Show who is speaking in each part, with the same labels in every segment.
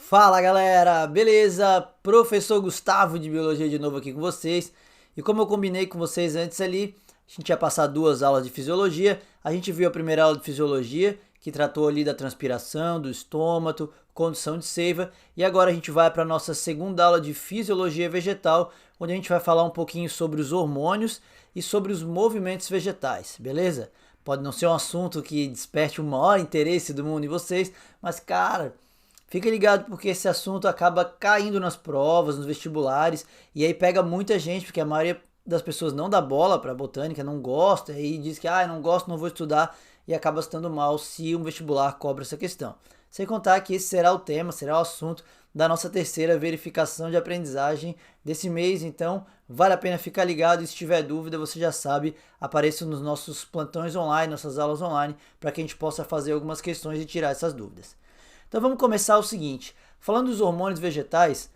Speaker 1: Fala galera, beleza? Professor Gustavo de Biologia de novo aqui com vocês. E como eu combinei com vocês antes ali, a gente ia passar duas aulas de fisiologia. A gente viu a primeira aula de fisiologia, que tratou ali da transpiração, do estômago, condução de seiva. E agora a gente vai para a nossa segunda aula de fisiologia vegetal, onde a gente vai falar um pouquinho sobre os hormônios e sobre os movimentos vegetais, beleza? Pode não ser um assunto que desperte o maior interesse do mundo em vocês, mas cara, fica ligado porque esse assunto acaba caindo nas provas, nos vestibulares, e aí pega muita gente, porque a maioria das pessoas não dá bola para botânica, não gosta, e diz que não gosto, não vou estudar, e acaba estando mal se um vestibular cobra essa questão. Sem contar que esse será o tema, será o assunto da nossa terceira verificação de aprendizagem desse mês, então vale a pena ficar ligado, e se tiver dúvida, você já sabe, apareça nos nossos plantões online, nossas aulas online, para que a gente possa fazer algumas questões e tirar essas dúvidas. Então vamos começar o seguinte, falando dos hormônios vegetais,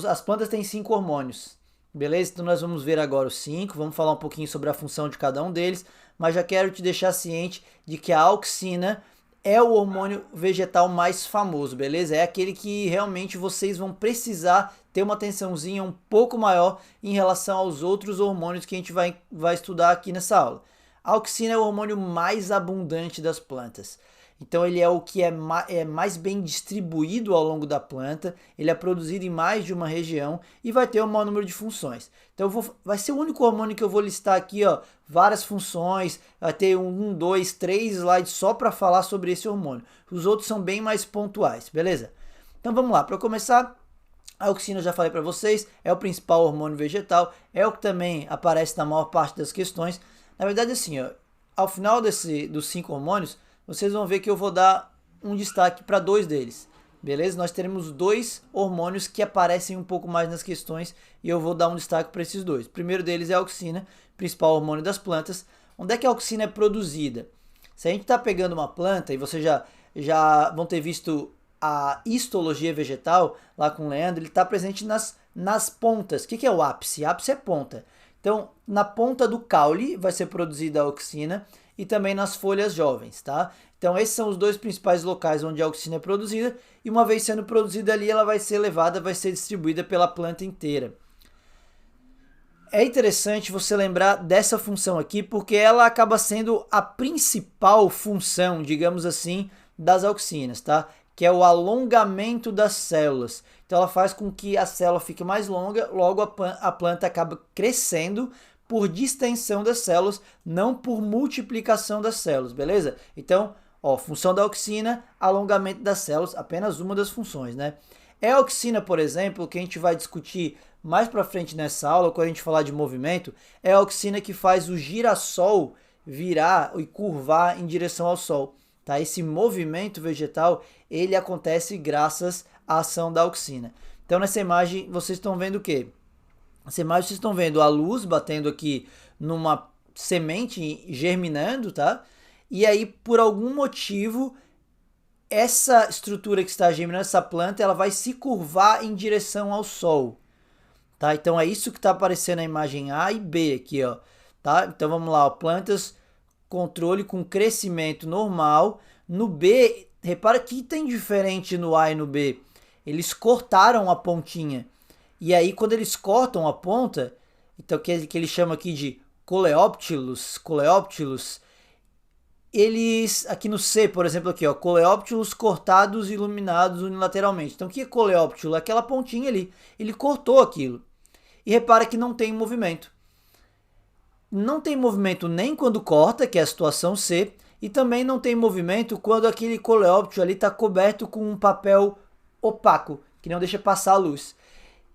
Speaker 1: as plantas têm 5 hormônios, beleza? Então nós vamos ver agora os 5, vamos falar um pouquinho sobre a função de cada um deles, mas já quero te deixar ciente de que a auxina é o hormônio vegetal mais famoso, beleza? É aquele que realmente vocês vão precisar ter uma atençãozinha um pouco maior em relação aos outros hormônios que a gente vai estudar aqui nessa aula. A auxina é o hormônio mais abundante das plantas. Então ele é o que é mais bem distribuído ao longo da planta, ele é produzido em mais de uma região e vai ter um maior número de funções. Então vai ser o único hormônio que eu vou listar aqui, ó, várias funções, vai ter 2, 3 slides só para falar sobre esse hormônio. Os outros são bem mais pontuais, beleza? Então vamos lá, para começar, a auxina eu já falei para vocês, é o principal hormônio vegetal, é o que também aparece na maior parte das questões. Na verdade assim, ó, ao final dos 5 hormônios, vocês vão ver que eu vou dar um destaque para 2 deles, beleza? Nós teremos 2 hormônios que aparecem um pouco mais nas questões e eu vou dar um destaque para esses 2. O primeiro deles é a auxina, principal hormônio das plantas. Onde é que a auxina é produzida? Se a gente está pegando uma planta, e vocês já vão ter visto a histologia vegetal lá com o Leandro, ele está presente nas pontas. O que é o ápice? Ápice é ponta. Então, na ponta do caule vai ser produzida a auxina, e também nas folhas jovens, tá? Então esses são os 2 principais locais onde a auxina é produzida, e uma vez sendo produzida ali, ela vai ser levada, vai ser distribuída pela planta inteira. É interessante você lembrar dessa função aqui, porque ela acaba sendo a principal função, digamos assim, das auxinas, tá? Que é o alongamento das células. Então ela faz com que a célula fique mais longa, logo a planta acaba crescendo por distensão das células, não por multiplicação das células, beleza? Então, ó, função da auxina, alongamento das células, apenas uma das funções, né? É a auxina, por exemplo, que a gente vai discutir mais para frente nessa aula, quando a gente falar de movimento, é a auxina que faz o girassol virar e curvar em direção ao sol, tá? Esse movimento vegetal, ele acontece graças à ação da auxina. Então, nessa imagem, vocês estão vendo o quê? Nessa imagem vocês estão vendo a luz batendo aqui numa semente germinando, tá? E aí, por algum motivo, essa estrutura que está germinando, essa planta, ela vai se curvar em direção ao sol, tá? Então é isso que está aparecendo na imagem A e B aqui, ó, tá? Então vamos lá, ó, plantas, controle com crescimento normal. No B, repara que tem diferente no A e no B. Eles cortaram a pontinha. E aí, quando eles cortam a ponta, então que ele chama aqui de coleóptilos, eles, aqui no C, por exemplo, aqui, ó, coleóptilos cortados e iluminados unilateralmente. Então, o que é coleóptilo? Aquela pontinha ali, ele cortou aquilo. E repara que não tem movimento. Não tem movimento nem quando corta, que é a situação C, e também não tem movimento quando aquele coleóptilo ali está coberto com um papel opaco, que não deixa passar a luz.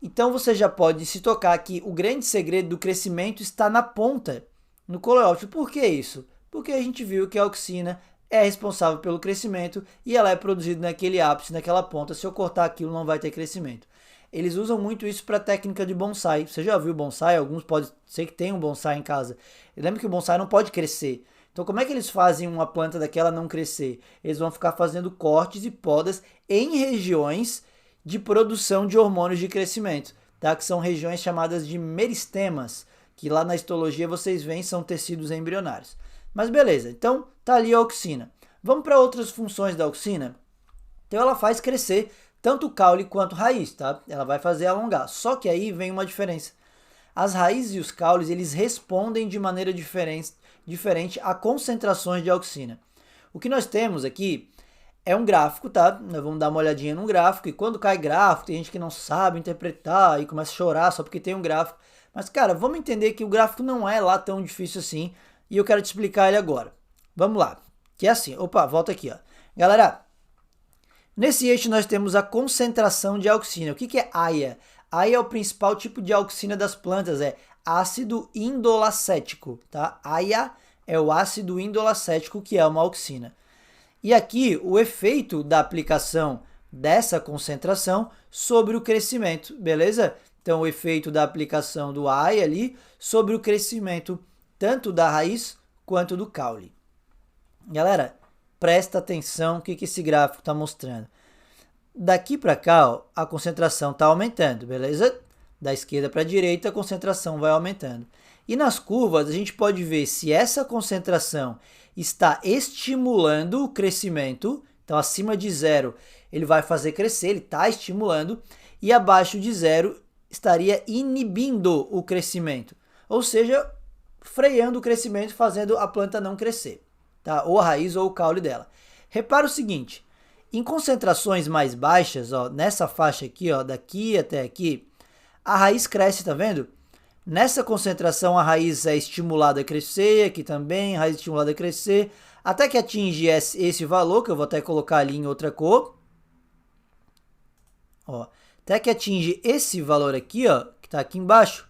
Speaker 1: Então você já pode se tocar que o grande segredo do crescimento está na ponta, no coleóptilo. Por que isso? Porque a gente viu que a auxina é responsável pelo crescimento e ela é produzida naquele ápice, naquela ponta. Se eu cortar aquilo, não vai ter crescimento. Eles usam muito isso para técnica de bonsai. Você já viu bonsai? Alguns podem ser que tenham um bonsai em casa. Lembra que o bonsai não pode crescer. Então como é que eles fazem uma planta daquela não crescer? Eles vão ficar fazendo cortes e podas em regiões de produção de hormônios de crescimento, tá? Que são regiões chamadas de meristemas, que lá na histologia vocês veem são tecidos embrionários. Mas beleza, então tá ali a auxina. Vamos para outras funções da auxina? Então ela faz crescer tanto o caule quanto a raiz, tá? Ela vai fazer alongar. Só que aí vem uma diferença. As raízes e os caules, eles respondem de maneira diferente a concentrações de auxina. O que nós temos aqui é um gráfico, tá? Nós vamos dar uma olhadinha num gráfico, e quando cai gráfico, tem gente que não sabe interpretar e começa a chorar só porque tem um gráfico. Mas, cara, vamos entender que o gráfico não é lá tão difícil assim, e eu quero te explicar ele agora. Vamos lá. Que é assim, opa, volta aqui, ó. Galera, nesse eixo nós temos a concentração de auxina. O que é AIA? AIA é o principal tipo de auxina das plantas, é ácido indolacético, tá? AIA é o ácido indolacético, que é uma auxina. E aqui o efeito da aplicação dessa concentração sobre o crescimento, beleza? Então o efeito da aplicação do AIA ali sobre o crescimento tanto da raiz quanto do caule. Galera, presta atenção no que esse gráfico está mostrando. Daqui para cá, ó, a concentração está aumentando, beleza? Da esquerda para a direita, a concentração vai aumentando. E nas curvas, a gente pode ver se essa concentração está estimulando o crescimento. Então, acima de zero, ele vai fazer crescer, ele está estimulando. E abaixo de zero, estaria inibindo o crescimento. Ou seja, freando o crescimento, fazendo a planta não crescer, tá? Ou a raiz ou o caule dela. Repara o seguinte, em concentrações mais baixas, ó, nessa faixa aqui, ó, daqui até aqui, a raiz cresce, tá vendo? Nessa concentração a raiz é estimulada a crescer, aqui também a raiz estimulada a crescer, até que atinge esse valor, que eu vou até colocar ali em outra cor. Ó, até que atinge esse valor aqui, ó, que está aqui embaixo.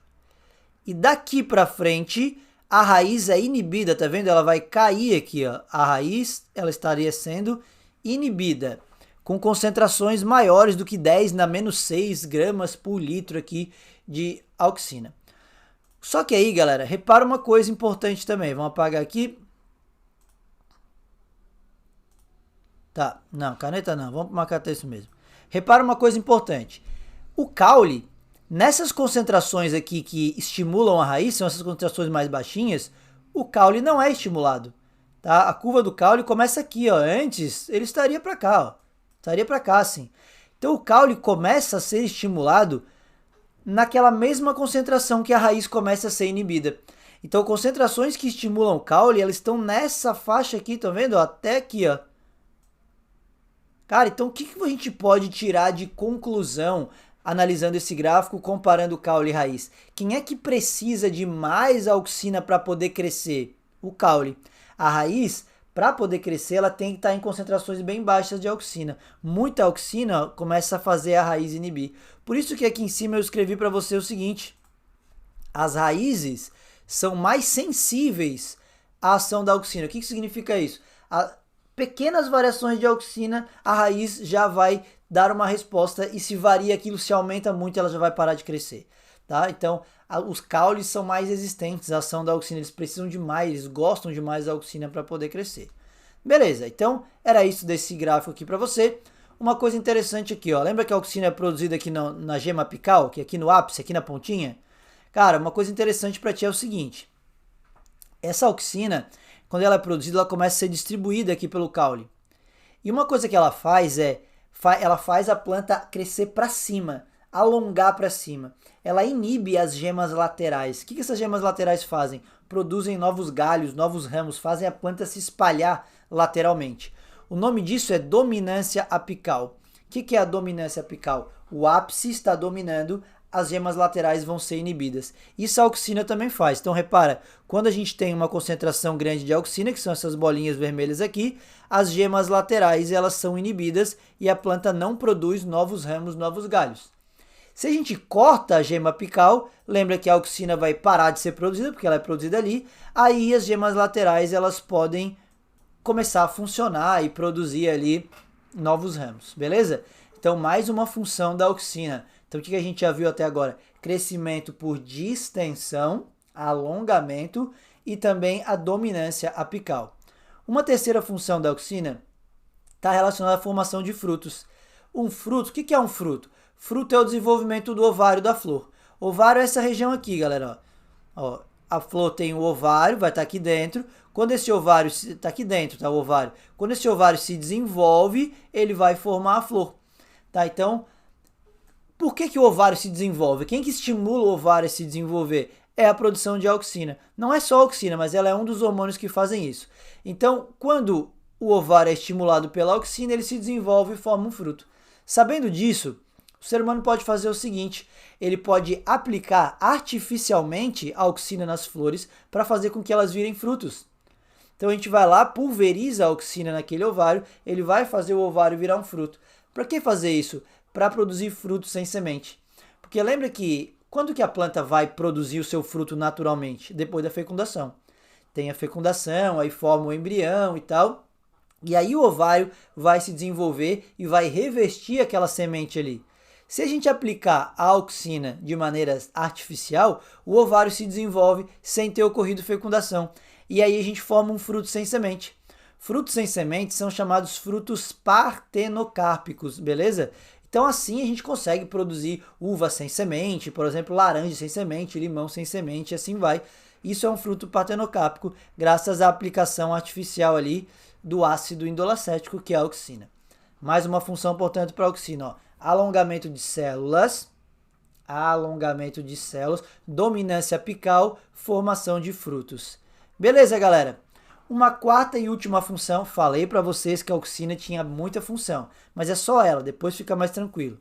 Speaker 1: E daqui para frente, a raiz é inibida, tá vendo? Ela vai cair aqui, ó. A raiz, ela estaria sendo inibida, com concentrações maiores do que 10 na menos 6 gramas por litro aqui de auxina. Só que aí, galera, repara uma coisa importante também. Vamos apagar aqui. Tá, não, caneta não, vamos marcar texto mesmo. Repara uma coisa importante. O caule, nessas concentrações aqui que estimulam a raiz, são essas concentrações mais baixinhas, o caule não é estimulado. Tá? A curva do caule começa aqui, ó. Antes ele estaria para cá, ó. Estaria para cá, assim. Então o caule começa a ser estimulado naquela mesma concentração que a raiz começa a ser inibida. Então concentrações que estimulam o caule, elas estão nessa faixa aqui, tá vendo? Até aqui, ó. Cara, então o que a gente pode tirar de conclusão analisando esse gráfico, comparando caule e raiz? Quem é que precisa de mais auxina para poder crescer? O caule. A raiz, para poder crescer, ela tem que estar em concentrações bem baixas de auxina. Muita auxina começa a fazer a raiz inibir. Por isso que aqui em cima eu escrevi para você o seguinte: as raízes são mais sensíveis à ação da auxina. O que significa isso? Pequenas variações de auxina, a raiz já vai dar uma resposta, e se varia aquilo, se aumenta muito, ela já vai parar de crescer. Tá? Então, os caules são mais resistentes à ação da auxina, eles precisam de mais, eles gostam de mais da auxina para poder crescer. Beleza, então era isso desse gráfico aqui para você. Uma coisa interessante aqui, ó, lembra que a auxina é produzida aqui na gema apical, que é aqui no ápice, aqui na pontinha? Cara, uma coisa interessante para ti é o seguinte, essa auxina, quando ela é produzida, ela começa a ser distribuída aqui pelo caule. E uma coisa que ela faz ela faz a planta crescer para cima, alongar para cima. Ela inibe as gemas laterais. O que essas gemas laterais fazem? Produzem novos galhos, novos ramos, fazem a planta se espalhar lateralmente. O nome disso é dominância apical. O que é a dominância apical? O ápice está dominando, as gemas laterais vão ser inibidas. Isso a auxina também faz. Então repara, quando a gente tem uma concentração grande de auxina, que são essas bolinhas vermelhas aqui, as gemas laterais elas são inibidas e a planta não produz novos ramos, novos galhos. Se a gente corta a gema apical, lembra que a auxina vai parar de ser produzida, porque ela é produzida ali, aí as gemas laterais elas podem começar a funcionar e produzir ali novos ramos, beleza? Então mais uma função da auxina. Então o que a gente já viu até agora? Crescimento por distensão, alongamento e também a dominância apical. Uma terceira função da auxina está relacionada à formação de frutos. Um fruto, o que é um fruto? Fruto é o desenvolvimento do ovário da flor. Ovário é essa região aqui, galera. Ó, a flor tem o ovário, vai estar aqui dentro. Quando esse ovário está aqui dentro, tá, o ovário. Quando esse ovário se desenvolve, ele vai formar a flor. Tá? Então, por que o ovário se desenvolve? Quem que estimula o ovário a se desenvolver? É a produção de auxina. Não é só a auxina, mas ela é um dos hormônios que fazem isso. Então, quando o ovário é estimulado pela auxina, ele se desenvolve e forma um fruto. Sabendo disso, o ser humano pode fazer o seguinte, ele pode aplicar artificialmente a auxina nas flores para fazer com que elas virem frutos. Então a gente vai lá, pulveriza a auxina naquele ovário, ele vai fazer o ovário virar um fruto. Para que fazer isso? Para produzir frutos sem semente. Porque lembra que quando que a planta vai produzir o seu fruto naturalmente? Depois da fecundação. Tem a fecundação, aí forma o embrião e tal. E aí o ovário vai se desenvolver e vai revestir aquela semente ali. Se a gente aplicar a auxina de maneira artificial, o ovário se desenvolve sem ter ocorrido fecundação. E aí a gente forma um fruto sem semente. Frutos sem semente são chamados frutos partenocárpicos, beleza? Então assim a gente consegue produzir uva sem semente, por exemplo, laranja sem semente, limão sem semente, e assim vai. Isso é um fruto partenocárpico, graças à aplicação artificial ali do ácido indolacético, que é a auxina. Mais uma função, portanto, para a auxina, ó. Alongamento de células, dominância apical, formação de frutos. Beleza, galera? Uma quarta e última função, falei para vocês que a auxina tinha muita função, mas é só ela, depois fica mais tranquilo.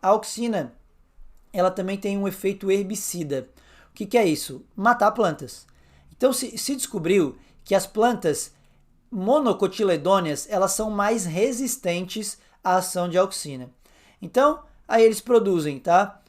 Speaker 1: A auxina, ela também tem um efeito herbicida. O que é isso? Matar plantas. Então se descobriu que as plantas monocotiledôneas, elas são mais resistentes à ação de auxina. Então, aí eles produzem, tá?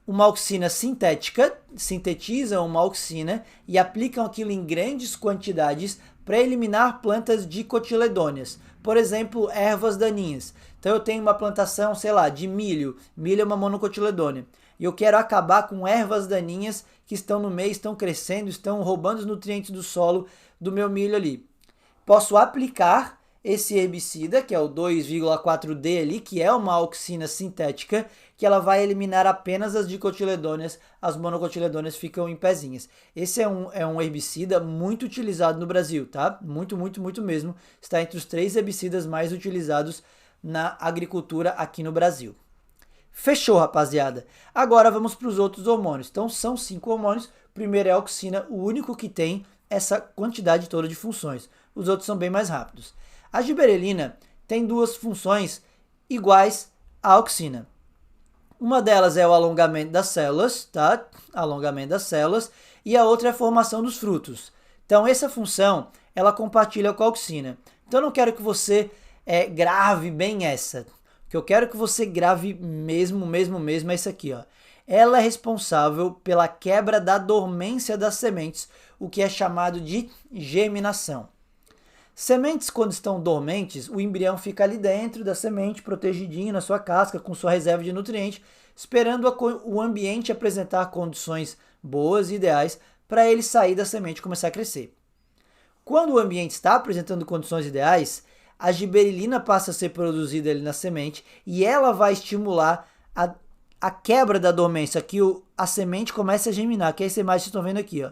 Speaker 1: Uma auxina sintética, sintetizam uma auxina e aplicam aquilo em grandes quantidades para eliminar plantas dicotiledôneas. Por exemplo, ervas daninhas. Então eu tenho uma plantação, sei lá, de milho. Milho é uma monocotiledônea. E eu quero acabar com ervas daninhas que estão no meio, estão crescendo, estão roubando os nutrientes do solo do meu milho ali. Posso aplicar esse herbicida, que é o 2,4-D ali, que é uma auxina sintética, que ela vai eliminar apenas as dicotiledôneas, as monocotiledôneas ficam em pezinhas. Esse é um herbicida muito utilizado no Brasil, tá? Muito, muito, muito mesmo. Está entre os 3 herbicidas mais utilizados na agricultura aqui no Brasil. Fechou, rapaziada. Agora vamos para os outros hormônios. Então são 5 hormônios. O primeiro é a auxina, o único que tem essa quantidade toda de funções. Os outros são bem mais rápidos. A giberelina tem 2 funções iguais à auxina. Uma delas é o alongamento das células, tá? Alongamento das células. E a outra é a formação dos frutos. Então, essa função, ela compartilha com a auxina. Então, eu não quero que você grave bem essa. O que eu quero que você grave mesmo é isso aqui, ó. Ela é responsável pela quebra da dormência das sementes, o que é chamado de germinação. Sementes, quando estão dormentes, o embrião fica ali dentro da semente, protegidinho na sua casca, com sua reserva de nutrientes, esperando o ambiente apresentar condições boas e ideais para ele sair da semente e começar a crescer. Quando o ambiente está apresentando condições ideais, a giberelina passa a ser produzida ali na semente e ela vai estimular a quebra da dormência, que a semente comece a germinar, que é essa imagem que vocês estão vendo aqui, ó.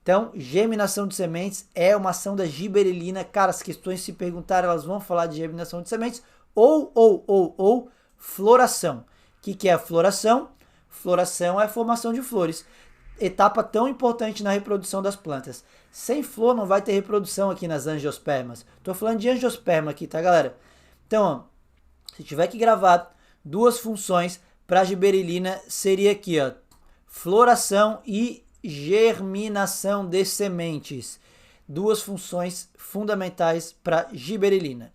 Speaker 1: Então, germinação de sementes é uma ação da giberelina. Cara, as questões se perguntarem, elas vão falar de germinação de sementes ou floração. O que é a floração? Floração é a formação de flores. Etapa tão importante na reprodução das plantas. Sem flor não vai ter reprodução aqui nas angiospermas. Estou falando de angiosperma aqui, tá, galera? Então, ó, se tiver que gravar 2 funções para a giberelina, seria aqui, ó, floração e germinação de sementes. 2 funções fundamentais para giberelina.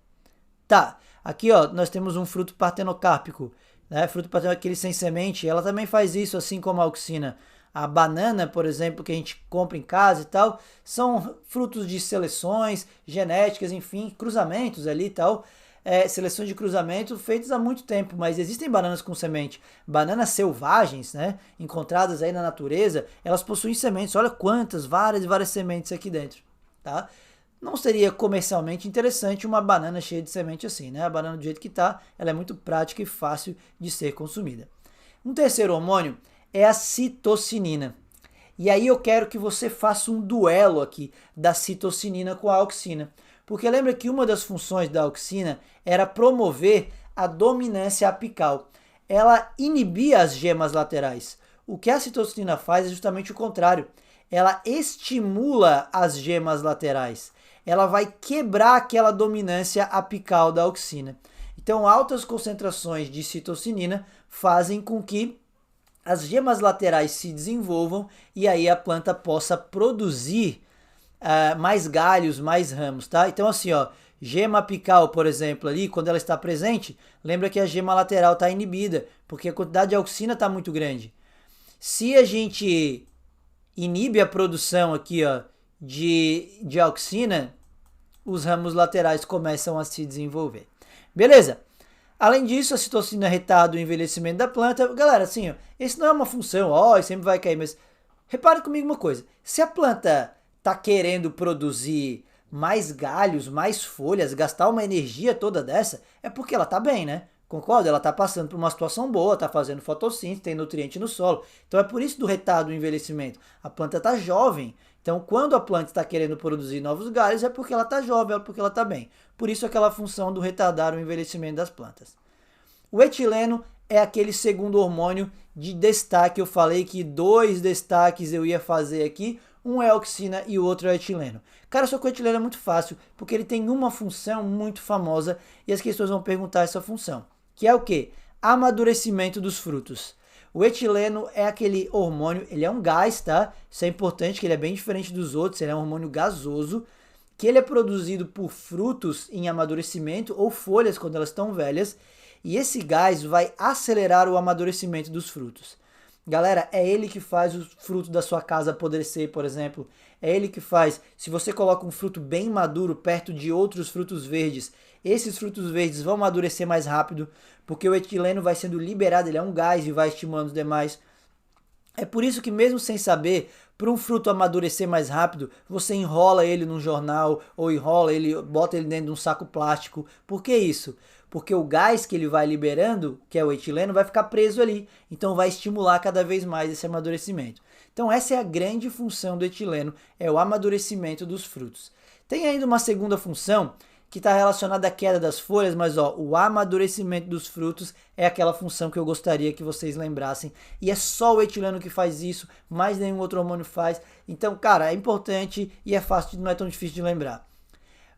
Speaker 1: Tá, aqui ó, nós temos um fruto partenocárpico, né? Fruto partenocárpico, aquele sem semente, ela também faz isso, assim como a auxina. A banana, por exemplo, que a gente compra em casa e tal, são frutos de seleções genéticas, enfim, cruzamentos ali e tal. Seleções de cruzamento feitas há muito tempo, mas existem bananas com semente. Bananas selvagens, né, encontradas aí na natureza, elas possuem sementes. Olha quantas, várias sementes aqui dentro, tá? Não seria comercialmente interessante uma banana cheia de semente assim, né? A banana do jeito que tá, ela é muito prática e fácil de ser consumida. Um terceiro hormônio é a citocinina. E aí eu quero que você faça um duelo aqui da citocinina com a auxina. Porque lembra que uma das funções da auxina era promover a dominância apical. Ela inibia as gemas laterais. O que a citocinina faz é justamente o contrário. Ela estimula as gemas laterais. Ela vai quebrar aquela dominância apical da auxina. Então, altas concentrações de citocinina fazem com que as gemas laterais se desenvolvam e aí a planta possa produzir mais galhos, mais ramos, tá? Então, assim, ó, gema apical, por exemplo, ali, quando ela está presente, lembra que a gema lateral está inibida, porque a quantidade de auxina está muito grande. Se a gente inibe a produção aqui, ó, de auxina, os ramos laterais começam a se desenvolver. Beleza? Além disso, a citocina retarda o envelhecimento da planta. Galera, assim, ó, esse não é uma função, ó, sempre vai cair, mas repare comigo uma coisa. Se a planta está querendo produzir mais galhos, mais folhas, gastar uma energia toda dessa, é porque ela está bem, né? Concorda? Ela está passando por uma situação boa, está fazendo fotossíntese, tem nutriente no solo. Então é por isso do retardo do envelhecimento. A planta está jovem. Então quando a planta está querendo produzir novos galhos é porque ela está jovem, é porque ela está bem. Por isso aquela função do retardar o envelhecimento das plantas. O etileno é aquele segundo hormônio de destaque. Eu falei que 2 destaques eu ia fazer aqui. Um é a auxina e o outro é o etileno. Cara, só que o etileno é muito fácil, porque ele tem uma função muito famosa e as pessoas vão perguntar essa função. Que é o quê? Amadurecimento dos frutos. O etileno é aquele hormônio, ele é um gás, tá? Isso é importante, que ele é bem diferente dos outros, ele é um hormônio gasoso, que ele é produzido por frutos em amadurecimento ou folhas quando elas estão velhas, e esse gás vai acelerar o amadurecimento dos frutos. Galera, é ele que faz o fruto da sua casa apodrecer, por exemplo. É ele que faz, se você coloca um fruto bem maduro perto de outros frutos verdes, esses frutos verdes vão amadurecer mais rápido, porque o etileno vai sendo liberado, ele é um gás e vai estimulando os demais. É por isso que mesmo sem saber, para um fruto amadurecer mais rápido, você enrola ele num jornal, ou enrola ele, bota ele dentro de um saco plástico. Por que isso? Porque o gás que ele vai liberando, que é o etileno, vai ficar preso ali. Então vai estimular cada vez mais esse amadurecimento. Então essa é a grande função do etileno, é o amadurecimento dos frutos. Tem ainda uma segunda função, que está relacionada à queda das folhas, mas ó, o amadurecimento dos frutos é aquela função que eu gostaria que vocês lembrassem. E é só o etileno que faz isso, mais nenhum outro hormônio faz. Então, cara, é importante e é fácil, não é tão difícil de lembrar.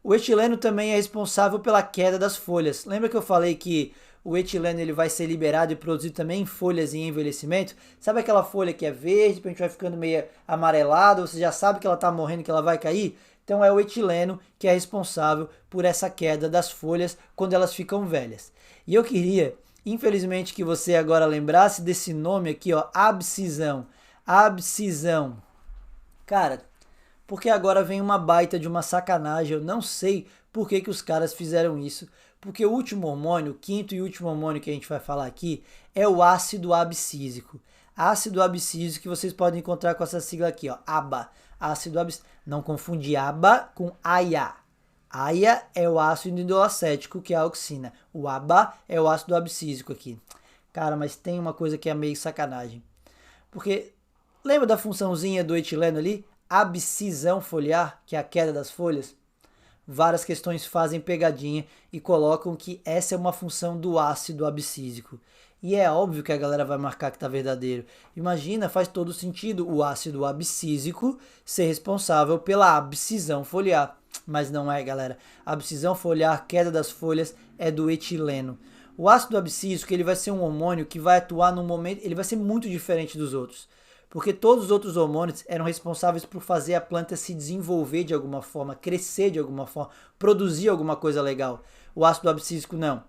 Speaker 1: O etileno também é responsável pela queda das folhas. Lembra que eu falei que o etileno ele vai ser liberado e produzido também em folhas em envelhecimento? Sabe aquela folha que é verde, a gente vai ficando meio amarelada, você já sabe que ela está morrendo, que ela vai cair? Então é o etileno que é responsável por essa queda das folhas quando elas ficam velhas. E eu queria, infelizmente, que você agora lembrasse desse nome aqui, ó, abscisão. Abscisão. Cara, porque agora vem uma baita de uma sacanagem, eu não sei por que os caras fizeram isso, porque o último hormônio, o quinto e último hormônio que a gente vai falar aqui, é o ácido abscísico. Ácido abscísico que vocês podem encontrar com essa sigla aqui, ó, ABA. Ácido abscísico. Não confunde ABA com AIA. AIA é o ácido indolacético, que é a auxina. O ABA é o ácido abscísico aqui. Cara, mas tem uma coisa que é meio sacanagem. Porque lembra da funçãozinha do etileno ali? Abscisão foliar, que é a queda das folhas? Várias questões fazem pegadinha e colocam que essa é uma função do ácido abscísico. E é óbvio que a galera vai marcar que está verdadeiro. Imagina, faz todo sentido o ácido abscísico ser responsável pela abscisão foliar. Mas não é, galera. A abscisão foliar, queda das folhas, é do etileno. O ácido abscísico ele vai ser um hormônio que vai atuar num momento... Ele vai ser muito diferente dos outros. Porque todos os outros hormônios eram responsáveis por fazer a planta se desenvolver de alguma forma, crescer de alguma forma, produzir alguma coisa legal. O ácido abscísico não.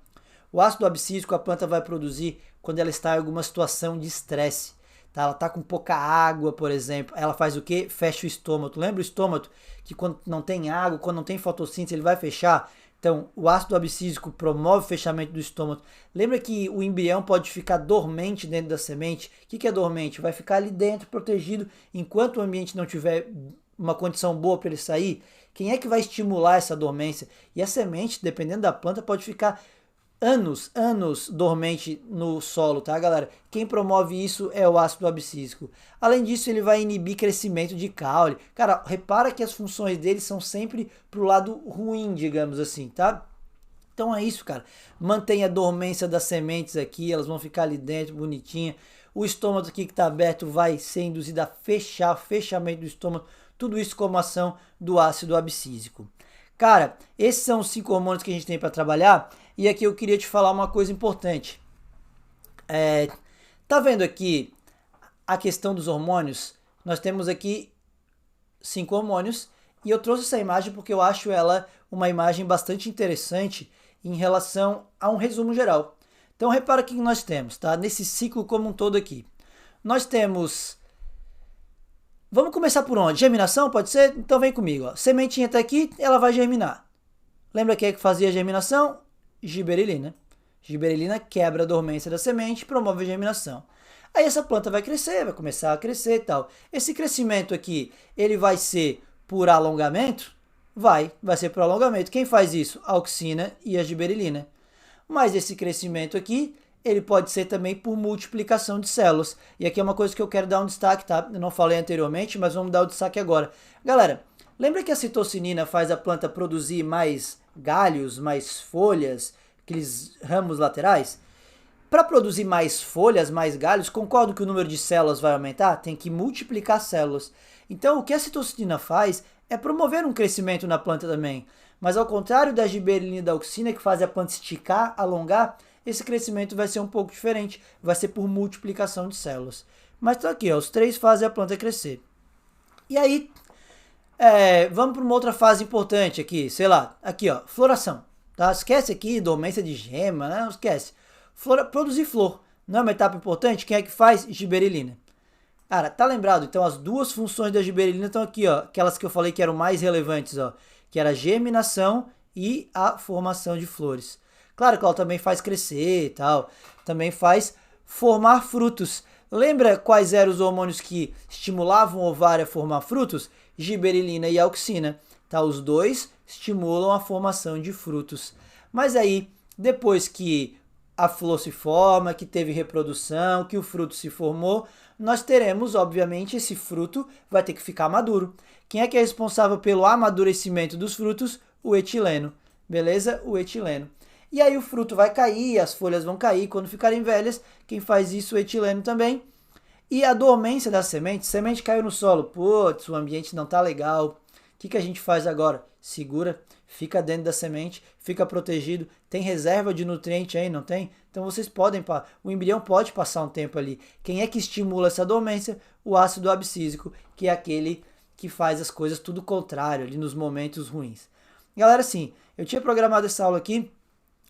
Speaker 1: O ácido abscísico a planta vai produzir quando ela está em alguma situação de estresse. Tá? Ela está com pouca água, por exemplo. Ela faz o quê? Fecha o estômago. Lembra o estômago? Que quando não tem água, quando não tem fotossíntese, ele vai fechar. Então, o ácido abscísico promove o fechamento do estômago. Lembra que o embrião pode ficar dormente dentro da semente? O que é dormente? Vai ficar ali dentro, protegido, enquanto o ambiente não tiver uma condição boa para ele sair. Quem é que vai estimular essa dormência? E a semente, dependendo da planta, pode ficar anos dormente no solo, tá, galera? Quem promove isso é o ácido abscísico. Além disso, ele vai inibir crescimento de caule. Cara, repara que as funções dele são sempre pro lado ruim, digamos assim, tá? Então é isso, cara. Mantém a dormência das sementes aqui, elas vão ficar ali dentro, bonitinha. O estômago aqui que está aberto vai ser induzido a fechar, fechamento do estômago. Tudo isso como ação do ácido abscísico. Cara, esses são os 5 hormônios que a gente tem para trabalhar. E aqui eu queria te falar uma coisa importante. Tá vendo aqui a questão dos hormônios? Nós temos aqui 5 hormônios. E eu trouxe essa imagem porque eu acho ela uma imagem bastante interessante em relação a um resumo geral. Então repara o que nós temos, tá? Nesse ciclo como um todo aqui. Nós temos... Vamos começar por onde? Germinação, pode ser? Então vem comigo. Ó. Sementinha tá aqui, ela vai germinar. Lembra quem é que fazia a germinação? Giberelina. Giberelina quebra a dormência da semente e promove a germinação. Aí essa planta vai crescer, vai começar a crescer e tal. Esse crescimento aqui, ele vai ser por alongamento? Vai ser por alongamento. Quem faz isso? A auxina e a giberelina. Mas esse crescimento aqui, ele pode ser também por multiplicação de células. E aqui é uma coisa que eu quero dar um destaque, tá? Eu não falei anteriormente, mas vamos dar o destaque agora. Galera, lembra que a citocinina faz a planta produzir mais galhos, mais folhas, aqueles ramos laterais? Para produzir mais folhas, mais galhos, concordo que o número de células vai aumentar? Tem que multiplicar células. Então, o que a citocinina faz é promover um crescimento na planta também. Mas ao contrário da giberelina e da auxina, que faz a planta esticar, alongar, esse crescimento vai ser um pouco diferente, vai ser por multiplicação de células. Mas tá aqui, ó, os 3 fazem a planta crescer. E aí, vamos para uma outra fase importante aqui, sei lá, aqui ó, floração. Tá? Esquece aqui dormência de gema, né? Não esquece. Produzir flor, não é uma etapa importante? Quem é que faz? Giberelina. Cara, tá lembrado? Então as duas funções da giberelina estão aqui, ó, aquelas que eu falei que eram mais relevantes, ó, que era a germinação e a formação de flores. Claro que ela também faz crescer e tal, também faz formar frutos. Lembra quais eram os hormônios que estimulavam o ovário a formar frutos? Giberelina e auxina. Tá? Os dois estimulam a formação de frutos. Mas aí, depois que a flor se forma, que teve reprodução, que o fruto se formou, nós teremos, obviamente, esse fruto vai ter que ficar maduro. Quem é que é responsável pelo amadurecimento dos frutos? O etileno, beleza? O etileno. E aí o fruto vai cair, as folhas vão cair quando ficarem velhas. Quem faz isso? O etileno também. E a dormência da semente, semente caiu no solo, putz, o ambiente não tá legal. O que a gente faz agora? Segura, fica dentro da semente, fica protegido, tem reserva de nutriente aí, não tem? Então vocês podem, o embrião pode passar um tempo ali. Quem é que estimula essa dormência? O ácido abscísico, que é aquele que faz as coisas tudo contrário ali nos momentos ruins. Galera, sim, eu tinha programado essa aula aqui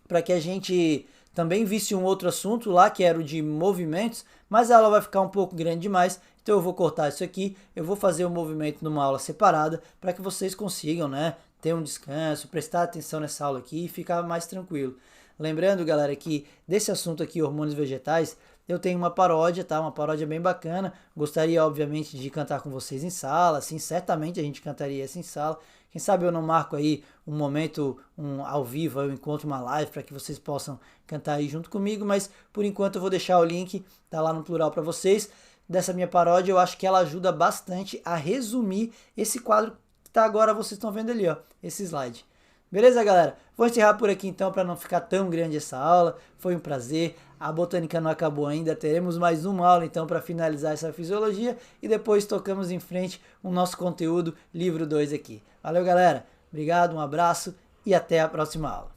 Speaker 1: para que a gente também visse um outro assunto lá, que era o de movimentos, mas a aula vai ficar um pouco grande demais, então eu vou cortar isso aqui, eu vou fazer o movimento numa aula separada, para que vocês consigam, né, ter um descanso, prestar atenção nessa aula aqui e ficar mais tranquilo. Lembrando, galera, que desse assunto aqui, hormônios vegetais, eu tenho uma paródia, tá? Uma paródia bem bacana. Gostaria, obviamente, de cantar com vocês em sala, assim, certamente a gente cantaria essa em sala. Quem sabe eu não marco aí um momento ao vivo, eu encontro uma live para que vocês possam cantar aí junto comigo, mas por enquanto eu vou deixar o link, tá lá no plural para vocês, dessa minha paródia. Eu acho que ela ajuda bastante a resumir esse quadro que tá agora, vocês estão vendo ali, ó, esse slide. Beleza, galera? Vou encerrar por aqui então para não ficar tão grande essa aula. Foi um prazer. A botânica não acabou ainda. Teremos mais uma aula então para finalizar essa fisiologia e depois tocamos em frente o nosso conteúdo livro 2 aqui. Valeu, galera. Obrigado, um abraço e até a próxima aula.